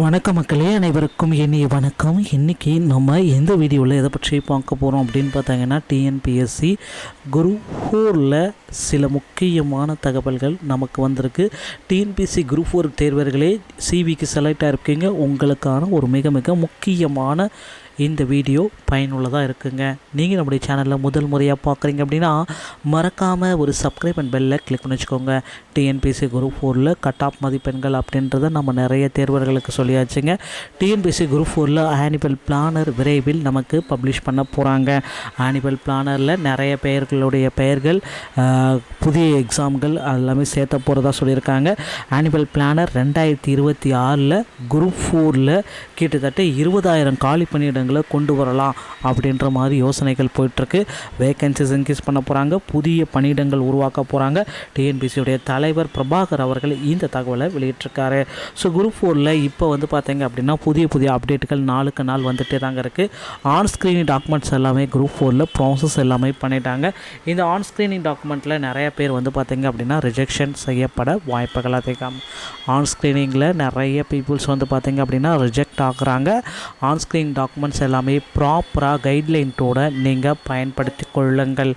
வணக்கம் மக்களே, அனைவருக்கும் இனிய வணக்கம். இன்றைக்கி நம்ம எந்த வீடியோவில் எதை பற்றி பார்க்க போகிறோம் அப்படின்னு பார்த்தாங்கன்னா, டிஎன்பிஎஸ்சி குரூப் 4ல் சில முக்கியமான தகவல்கள் நமக்கு வந்திருக்கு. டிஎன்பிஎஸ்சி குரூப் 4 தேர்வர்களே சிவிக்கு செலக்ட் ஆகிருக்கீங்க. உங்களுக்கான ஒரு மிக மிக முக்கியமான இந்த வீடியோ பயனுள்ளதாக இருக்குங்க. நீங்கள் நம்முடைய சேனலில் முதல் முறையாக பார்க்குறீங்க அப்படின்னா மறக்காமல் ஒரு சப்ஸ்கிரைப் அண்ட் பெல்லை கிளிக் பண்ணி வச்சுக்கோங்க. டிஎன்பிஎஸ்சி குரூப் 4ல் கட் ஆஃப் மதிப்பெண்கள் அப்படின்றத நம்ம நிறைய தேர்வர்களுக்கு சொல்லியாச்சுங்க. டிஎன்பிஎஸ்சி குரூப் 4ல் ஆனுவல் பிளானர் விரைவில் நமக்கு பப்ளிஷ் பண்ண போகிறாங்க. ஆனுவல் பிளானரில் நிறைய பெயர்களுடைய பெயர்கள் புதிய எக்ஸாம்கள் எல்லாமே சேர்த்த போகிறதா சொல்லியிருக்காங்க. ஆனுவல் பிளானர் 2026 குரூப் 4ல் கிட்டத்தட்ட 20,000 காலி பணியிடங்கள் கொண்டு வரலாம் அப்படின்ற மாதிரி யோசனைகள் போயிட்டுருக்கு. வேகன்சிஸ் இன்க்ரீஸ் பண்ண போகிறாங்க, புதிய பணியிடங்கள் உருவாக்க போகிறாங்க. டிஎன்பிசியுடைய தலைவர் பிரபாகர் அவர்கள் இந்த தகவலை வெளியிட்டிருக்காரு. ஸோ குரூப் 4ல் இப்போ பார்த்தீங்க அப்படின்னா புதிய அப்டேட்டுகள் நாளுக்கு நாள் வந்துட்டே தாங்க இருக்குது. ஆன் ஸ்க்ரீனிங் டாக்குமெண்ட்ஸ் எல்லாமே குரூப் 4ல் ப்ராசஸ் எல்லாமே பண்ணிட்டாங்க. இந்த ஆன் ஸ்க்ரீனிங் டாக்குமெண்ட்டில் நிறைய பேர் பார்த்தீங்க அப்படின்னா ரிஜெக்ஷன் செய்யப்பட வாய்ப்புகள் அதிகம். ஆன் ஸ்க்ரீனிங்கில் நிறைய பீப்புள்ஸ் பார்த்தீங்க அப்படின்னா ரிஜெக்ட் ஆகுறாங்க. ஆன் ஸ்க்ரீன் டாக்குமெண்ட்ஸ் எல்லாமே ப்ராப்பராக கைட்லைன்ஸோடு நீங்கள் பயன்படுத்தி கொள்ளுங்கள்.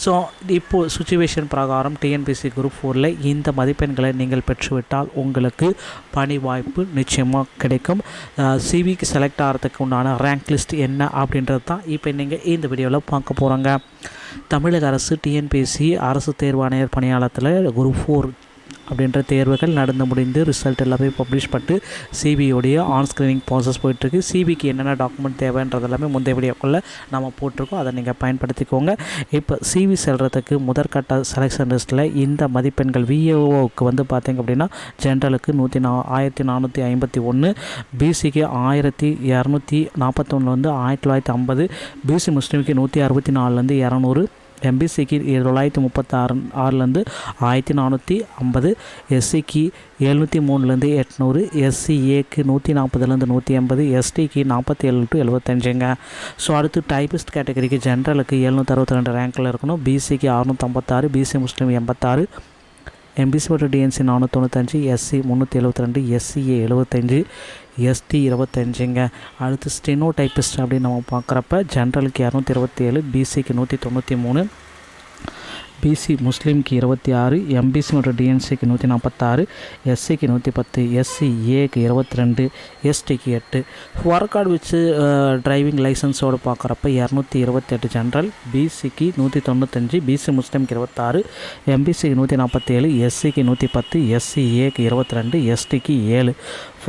ஸோ இப்போது சுச்சுவேஷன் பிரகாரம் டிஎன்பிஎஸ்சி குரூப் 4ல் இந்த மதிப்பெண்களை நீங்கள் பெற்றுவிட்டால் உங்களுக்கு பணி வாய்ப்பு நிச்சயமாக கிடைக்கும். சிவிக்கு செலக்ட் ஆகிறதுக்கு உண்டான ரேங்க் லிஸ்ட் என்ன அப்படின்றது தான் இப்போ நீங்கள் இந்த வீடியோவில் பார்க்க போகிறாங்க. தமிழக அரசு டிஎன்பிஎஸ்சி அரசு தேர்வாணையர் பணியாளத்தில் குரூப் 4 அப்படின்ற தேர்வுகள் நடந்து முடிந்து ரிசல்ட் எல்லாமே பப்ளிஷ் பண்ணிட்டு சிபியோடைய ஆன் ஸ்க்ரீனிங் ப்ராசஸ் போயிட்டுருக்கு. சிபிக்கு என்னென்ன டாக்குமெண்ட் தேவைன்றது எல்லாமே முந்தைய வீடியோக்குள்ளே நம்ம போட்டிருக்கோம், அதை நீங்கள் பயன்படுத்திக்கோங்க. இப்போ சிவி செல்கிறதுக்கு முதற்கட்ட செலெக்ஷன் லிஸ்ட்டில் இந்த மதிப்பெண்கள் விஏஓவுக்கு பார்த்திங்க அப்படின்னா ஜென்ரலுக்கு 1451, பிசிக்கு 1241 1950, பிசி முஸ்லீமுக்கு 164 200, எம்பிசிக்கு 936 1450, எஸ்சிக்கு 703 800, எஸ்சிஏக்கு 140 180, எஸ்டிக்கு 47 75ங்க. ஸோ அடுத்து டைபிஸ்ட் கேட்டகரிக்கு ஜென்ரலுக்கு 762 ரேங்கில் இருக்கணும். பிசிக்கு 656, பிசி முஸ்லீம் 86, எம்பிசி மற்றும் டிஎன்சி 495, எஸ்சி 372, எஸ்சிஏ 75, எஸ்டி 25ங்க. அடுத்து ஸ்டெனோ டைப்பிஸ்ட் அப்படின்னு நம்ம பார்க்குறப்ப ஜென்ரலுக்கு 227, பிசிக்கு 193, பிசி முஸ்லீம்க்கு 26, எம்பிசி மற்றும் டிஎன்சிக்கு 146, எஸ்சிக்கு 110, எஸ்சிஏக்கு 22, எஸ்டிக்கு 8. ஒர்க் வச்சு டிரைவிங் லைசன்ஸோடு பார்க்குறப்ப 228 ஜென்ரல், பிசிக்கு 195, பிசி முஸ்லீம்க்கு 26, எம்பிசிக்கு 147, எஸ்சிக்கு 110, எஸ்சிஏக்கு 22, எஸ்டிக்கு 7.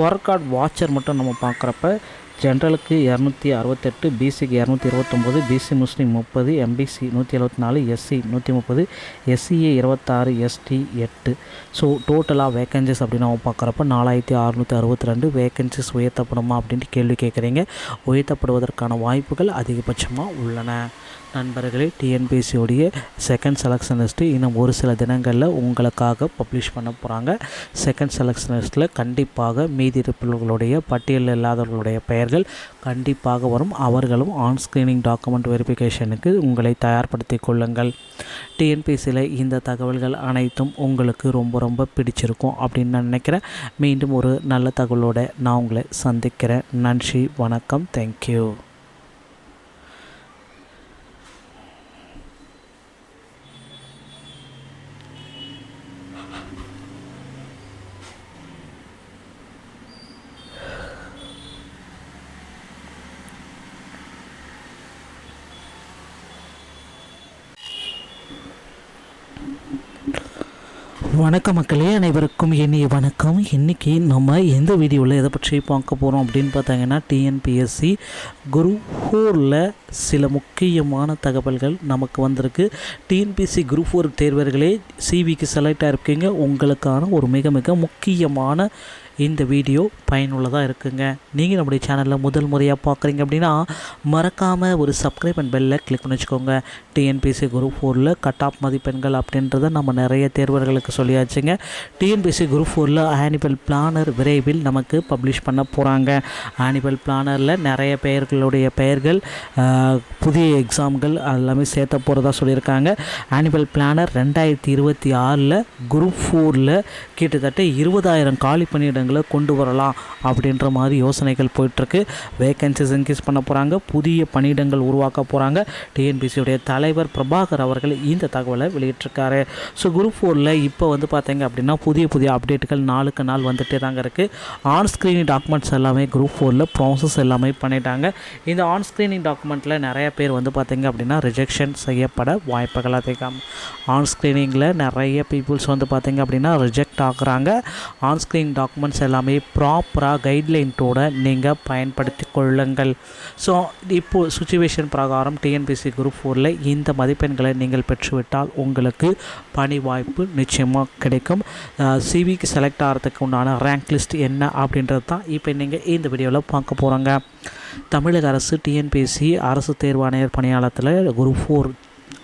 ஒர்க் வாட்சர் மட்டும் நம்ம பார்க்குறப்ப ஜென்ரலுக்கு 268, பிசிக்கு 229, BC Muslim 30, MBC 174, SC 130, SCA 26, ST 8. So டோட்டலாக வேக்கன்சிஸ் அப்படின்னு நம்ம பார்க்குறப்ப 4662 வேக்கன்சிஸ் உயர்த்தப்படுமா அப்படின்ட்டு கேள்வி கேட்குறீங்க. உயர்த்தப்படுவதற்கான வாய்ப்புகள் அதிகபட்சமாக உள்ளன. நண்பர்களே, டிஎன்பிஎஸ்சியோடைய செகண்ட் செலெக்ஷன் லிஸ்ட்டு இன்னும் ஒரு சில தினங்களில் உங்களுக்காக பப்ளிஷ் பண்ண போகிறாங்க. செகண்ட் செலெக்ஷன் லிஸ்ட்டில் கண்டிப்பாக மீதி இருப்பவர்களுடைய பட்டியலில் இல்லாதவர்களுடைய பெயர்கள் கண்டிப்பாக வரும். அவர்களும் ஆன் ஸ்க்ரீனிங் டாக்குமெண்ட் வெரிஃபிகேஷனுக்கு உங்களை தயார்படுத்தி கொள்ளுங்கள். டிஎன்பிஎஸ்சியில் இந்த தகவல்கள் அனைத்தும் உங்களுக்கு ரொம்ப ரொம்ப பிடிச்சிருக்கும் அப்படின்னு நான் நினைக்கிறேன். மீண்டும் ஒரு நல்ல தகவலோடு நான் உங்களை சந்திக்கிறேன். நன்றி, வணக்கம், தேங்க்யூ. வணக்கம் மக்களே, அனைவருக்கும் இனிய வணக்கம். இன்றைக்கி நம்ம எந்த வீடியோவில் எதை பற்றி பார்க்க போகிறோம் அப்படின்னு பார்த்தாங்கன்னா, டிஎன்பிஎஸ்சி குரூப் 4ல் சில முக்கியமான தகவல்கள் நமக்கு வந்திருக்கு. டிஎன்பிஎஸ்சி குரூப் 4 தேர்வர்களே சிவிக்கு செலக்ட் ஆகிருக்கீங்க. உங்களுக்கான ஒரு மிக மிக முக்கியமான இந்த வீடியோ பயனுள்ளதாக இருக்குங்க. நீங்கள் நம்முடைய சேனலில் முதல் முறையாக பார்க்குறீங்க அப்படின்னா மறக்காமல் ஒரு சப்ஸ்கிரைப் அண்ட் பெல்லை கிளிக் பண்ணி வச்சுக்கோங்க. டிஎன்பிஎஸ்சி குரூப் 4ல் கட் ஆஃப் மதிப்பெண்கள் அப்படின்றத நம்ம நிறைய தேர்வர்களுக்கு சொல்லியாச்சுங்க. டிஎன்பிஎஸ்சி குரூப் 4ல் ஆனுவல் பிளானர் விரைவில் நமக்கு பப்ளிஷ் பண்ண போகிறாங்க. ஆனுவல் பிளானரில் நிறைய பெயர்களுடைய பெயர்கள் புதிய எக்ஸாம்கள் எல்லாமே சேர்த்த போகிறதா சொல்லியிருக்காங்க. ஆனுவல் பிளானர் 2026 குரூப் 4ல் கிட்டத்தட்ட 20,000 காலி பணியிடங்கள் பணியிடங்களை கொண்டு வரலாம் அப்படின்ற மாதிரி யோசனைகள் போயிட்டுருக்கு. வேகன்சிஸ் இன்க்ரீஸ் பண்ண போகிறாங்க, புதிய பணியிடங்கள் உருவாக்க போகிறாங்க. டிஎன்பிசியுடைய தலைவர் பிரபாகர் அவர்கள் இந்த தகவலை வெளியிட்டிருக்காரு. ஸோ குரூப் 4ல் இப்போ பார்த்தீங்க அப்படின்னா புதிய அப்டேட்டுகள் நாளுக்கு நாள் வந்துட்டே தாங்க இருக்குது. ஆன் ஸ்க்ரீனிங் டாக்குமெண்ட்ஸ் எல்லாமே குரூப் 4ல் ப்ராசஸ் எல்லாமே பண்ணிட்டாங்க. இந்த ஆன் ஸ்க்ரீனிங் டாக்குமெண்ட்டில் நிறைய பேர் பார்த்தீங்க அப்படின்னா ரிஜெக்ஷன் செய்யப்பட வாய்ப்புகள் அதிகம். ஆன் ஸ்க்ரீனிங்கில் நிறைய பீப்புள்ஸ் பார்த்தீங்க அப்படின்னா ரிஜெக்ட் ஆகுறாங்க. ஆன் ஸ்க்ரீன் டாக்குமெண்ட்ஸ் எல்லாமே ப்ராப்பராக கைட்லைன்ஸோடு நீங்கள் பயன்படுத்தி கொள்ளுங்கள். ஸோ இப்போது சுச்சுவேஷன் பிரகாரம் டிஎன்பிசி குரூப் 4ல் இந்த மதிப்பெண்களை நீங்கள் பெற்றுவிட்டால் உங்களுக்கு பணி வாய்ப்பு நிச்சயமாக கிடைக்கும். சிவிக்கு செலக்ட் ஆகிறதுக்கு உண்டான ரேங்க் லிஸ்ட் என்ன அப்படின்றது தான் இப்போ நீங்கள் இந்த வீடியோவில் பார்க்க போகிறாங்க. தமிழக அரசு டிஎன்பிசி அரசு தேர்வாணையர் பணியாளத்தில் குரூப் 4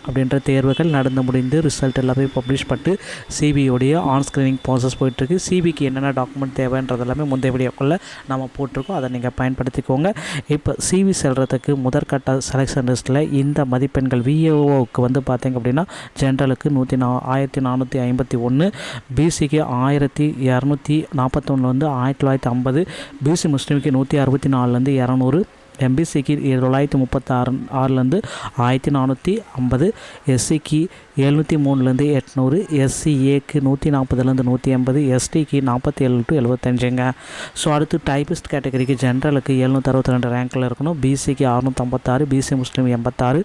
அப்படின்ற தேர்வுகள் நடந்து முடிந்து ரிசல்ட் எல்லாமே பப்ளிஷ் பண்ணிட்டு சிபியோடைய ஆன் ஸ்க்ரீனிங் ப்ராசஸ் போயிட்டுருக்கு. சிபிக்கு என்னென்ன டாக்குமெண்ட் தேவைன்றது எல்லாமே முந்தைய வீடியோக்குள்ளே நம்ம போட்டிருக்கோம், அதை நீங்கள் பயன்படுத்திக்கோங்க. இப்போ சிவி செல்கிறதுக்கு முதற்கட்ட செலெக்ஷன் லிஸ்ட்டில் இந்த மதிப்பெண்கள் விஏஓவுக்கு பார்த்திங்க அப்படின்னா ஜென்ரலுக்கு 1451, பிசிக்கு 1241 1950, பிசி முஸ்லீமுக்கு 164 200, எம்பிசிக்கு 936 1450, எஸ்சிக்கு 703 800, எஸ்சிஏக்கு 140 180, எஸ்டிக்கு 47 75. ஸோ அடுத்து டைபிஸ்ட் கேட்டகரிக்கு ஜென்ரலுக்கு 762 ரேங்கில் இருக்கணும். பிசிக்கு 656, பிசி முஸ்லீம் 86,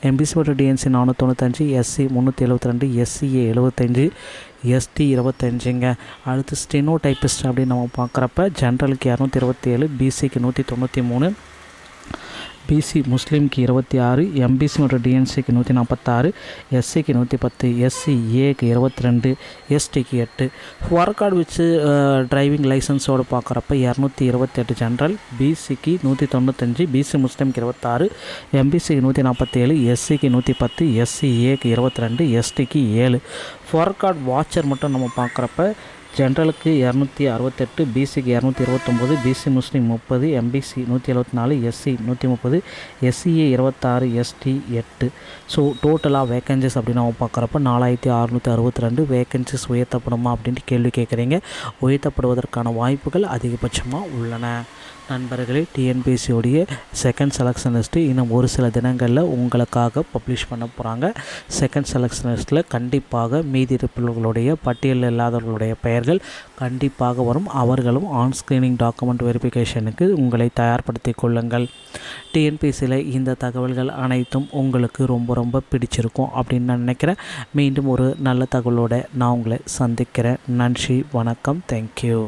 எம்பிசி மற்றும் டிஎன்சி 495, எஸ்சி 372, எஸ்சிஏ 75, எஸ்டி 25. அடுத்து ஸ்டெனோ டைப்பிஸ்ட் அப்படின்னு நம்ம பார்க்குறப்ப ஜென்ரலுக்கு 227, பிசிக்கு 193, பிசி முஸ்லீம்க்கு 26, எம்பிசி மற்றும் டிஎன்சிக்கு 146, எஸ்சிக்கு 110, எஸ்சிஏக்கு 22, எஸ்டிக்கு 8. ஒர்க் வச்சு டிரைவிங் லைசன்ஸோடு பார்க்குறப்ப 228 ஜென்ரல், பிசிக்கு 195, பிசி முஸ்லீம்க்கு 26, எம்பிசிக்கு 147, எஸ்சிக்கு 110, எஸ்சிஏக்கு 22, எஸ்டிக்கு 7. ஒர்க் வாட்சர் மட்டும் நம்ம பார்க்குறப்ப ஜென்ரலுக்கு 268, பிசிக்கு 229, BC Muslim 30, MBC 174, SC 130, SCA 26, ST 8. So டோட்டலாக வேக்கன்சிஸ் அப்படின்னு நம்ம பார்க்குறப்ப 4662 வேக்கன்சிஸ் உயர்த்தப்படுமா அப்படின்ட்டு கேள்வி கேட்குறீங்க. உயர்த்தப்படுவதற்கான வாய்ப்புகள் அதிகபட்சமாக உள்ளன. நண்பர்களே, டிஎன்பிசியோடைய செகண்ட் செலெக்ஷன் லிஸ்ட்டு இன்னும் ஒரு சில தினங்களில் உங்களுக்காக பப்ளிஷ் பண்ண போகிறாங்க. செகண்ட் செலெக்ஷன் லிஸ்ட்டில் கண்டிப்பாக மீதி இருப்பவர்களுடைய பட்டியலில் இல்லாதவர்களுடைய பெயர்கள் கண்டிப்பாக வரும். அவர்களும் ஆன் ஸ்க்ரீனிங் டாக்குமெண்ட் வெரிஃபிகேஷனுக்கு உங்களை தயார்படுத்தி கொள்ளுங்கள். டிஎன்பிசியில் இந்த தகவல்கள் அனைத்தும் உங்களுக்கு ரொம்ப ரொம்ப பிடிச்சிருக்கும் அப்படின்னு நான் நினைக்கிறேன். மீண்டும் ஒரு நல்ல தகவலோடு நான் உங்களை சந்திக்கிறேன். நன்றி, வணக்கம், தேங்க்யூ.